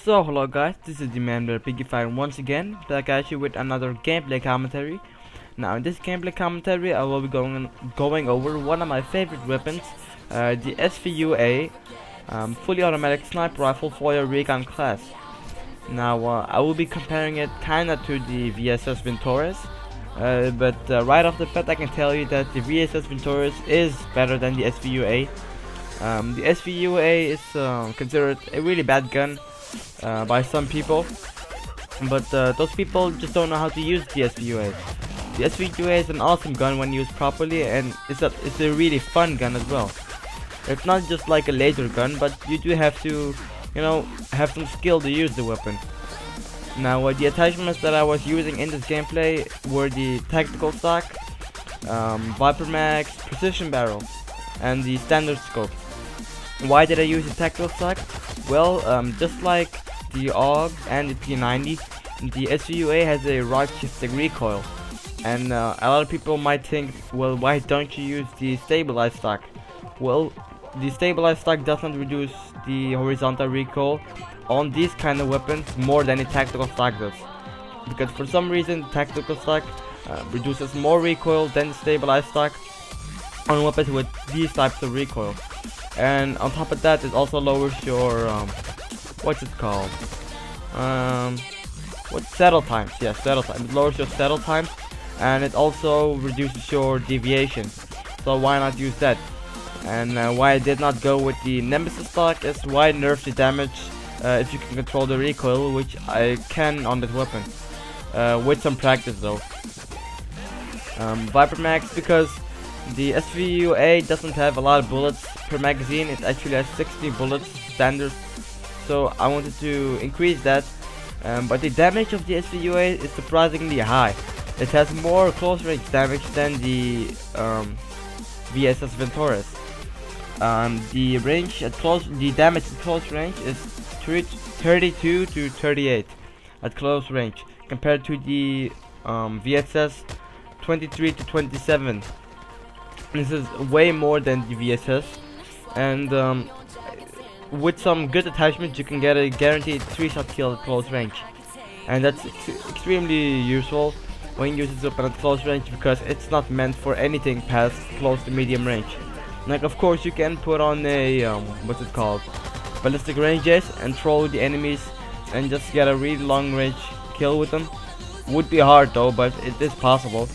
So hello guys, this is the man BFP4F once again, back at you with another gameplay commentary. Now in this gameplay commentary I will be going over one of my favorite weapons, the SVU-A, fully automatic sniper rifle for your recon class. Now I will be comparing it kinda to the VSS Ventores, but right off the bat I can tell you that the VSS Ventores is better than the SVU-A. The SVU-A is considered a really bad gun by some people, but those people just don't know how to use the SVU-A. The SVU-A is an awesome gun when used properly, and it's a really fun gun as well. It's not just like a laser gun, but you do have to, have some skill to use the weapon. Now the attachments that I was using in this gameplay were the tactical stock, Viper Max, precision barrel, and the standard scope. Why did I use the tactical stock? Well, just like the AUG and the P90, the SVU-A has a right shifting recoil, and a lot of people might think, well, why don't you use the stabilized stock? Well, the stabilized stock doesn't reduce the horizontal recoil on these kind of weapons more than the tactical stock does, because for some reason the tactical stock reduces more recoil than the stabilized stock on weapons with these types of recoil. And on top of that, it also lowers your what's it called? Settle times. Yes, settle time. It lowers your settle times, and it also reduces your deviation. So why not use that? And why I did not go with the Nemesis stock is why nerf the damage if you can control the recoil, which I can on this weapon with some practice though. Viper Max, because the SVU-A doesn't have a lot of bullets per magazine. It actually has 60 bullets standard, so I wanted to increase that, but the damage of the SVU-A is surprisingly high. It has more close range damage than the VSS Ventores. The damage at close range is 32 to 38 at close range, compared to the VSS 23 to 27. This is way more than the VSS, and with some good attachments you can get a guaranteed 3-shot kill at close range, and that's extremely useful when you use this weapon at close range, because it's not meant for anything past close to medium range. Like, of course you can put on a ballistic ranges and throw the enemies and just get a really long range kill with them. Would be hard though, but it is possible.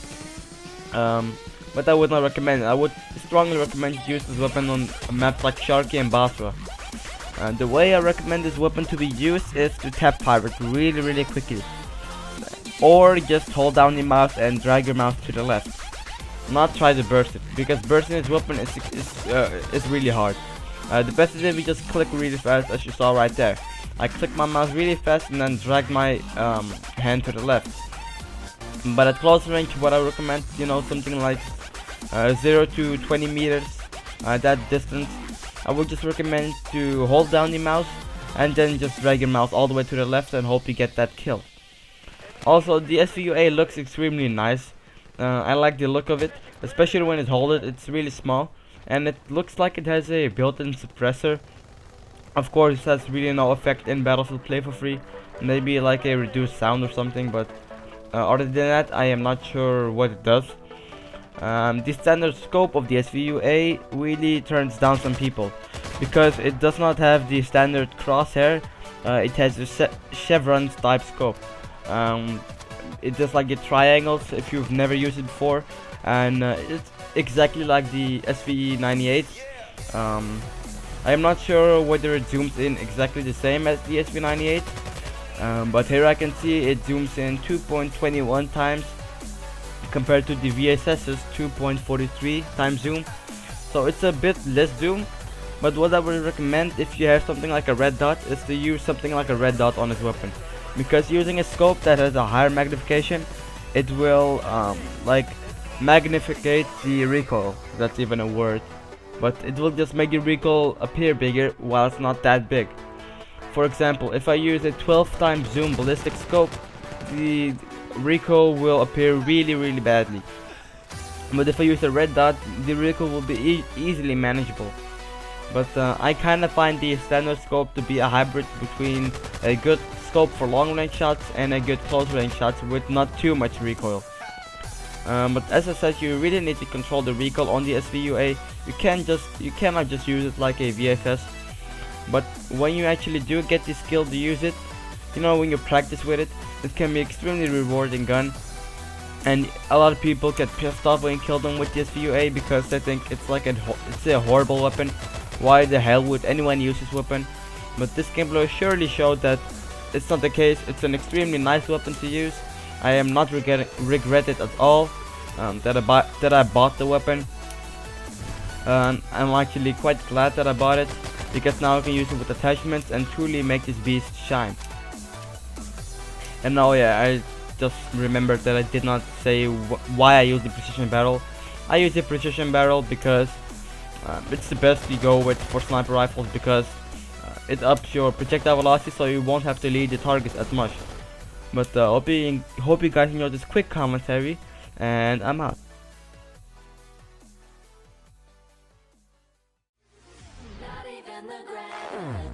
But I would not recommend it. I would strongly recommend you use this weapon on maps like Sharky and Basra. The way I recommend this weapon to be used is to tap fire it really quickly, or just hold down the mouse and drag your mouse to the left. Not try to burst it, because bursting this weapon is really hard. The best is if you just click really fast, as you saw right there. I click my mouse really fast and then drag my hand to the left. But at close range, what I recommend, something like 0 to 20 meters, that distance, I would just recommend to hold down the mouse and then just drag your mouse all the way to the left and hope you get that kill. Also, the SVU-A looks extremely nice. I like the look of it, especially when it's holded. It's really small, and it looks like it has a built-in suppressor. Of course, it has really no effect in Battlefield Play for free, maybe like a reduced sound or something, but other than that, I am not sure what it does. The standard scope of the SVU-A really turns down some people, because it does not have the standard crosshair. It has a chevron type scope. It's just like the triangles if you've never used it before, and it's exactly like the SV98. I am not sure whether it zooms in exactly the same as the SV98. But here I can see it zooms in 2.21 times compared to the VSS's 2.43 times zoom, so it's a bit less zoom. But what I would recommend if you have something like a red dot is to use something like a red dot on this weapon, because using a scope that has a higher magnification, it will magnify the recoil, if that's even a word, but it will just make the recoil appear bigger while it's not that big. For example, if I use a 12 times zoom ballistic scope, the recoil will appear really badly. But if I use a red dot, the recoil will be easily manageable. But I kind of find the standard scope to be a hybrid between a good scope for long range shots and a good close range shots with not too much recoil. But as I said, you really need to control the recoil on the SVU-A. You cannot just use it like a VFS. But when you actually do get the skill to use it, you know, when you practice with it, it can be extremely rewarding gun. And a lot of people get pissed off when you kill them with the SVU-A because they think it's like it's a horrible weapon. Why the hell would anyone use this weapon? But this gameplay surely showed that it's not the case. It's an extremely nice weapon to use. I am not regretted at all that I bought the weapon. I'm actually quite glad that I bought it, because now I can use it with attachments and truly make this beast shine. And now, yeah, I just remembered that I did not say why I use the precision barrel. I use the precision barrel because it's the best you go with for sniper rifles, because it ups your projectile velocity, so you won't have to lead the targets as much. But hope you guys enjoyed this quick commentary, and I'm out. Not even the ground.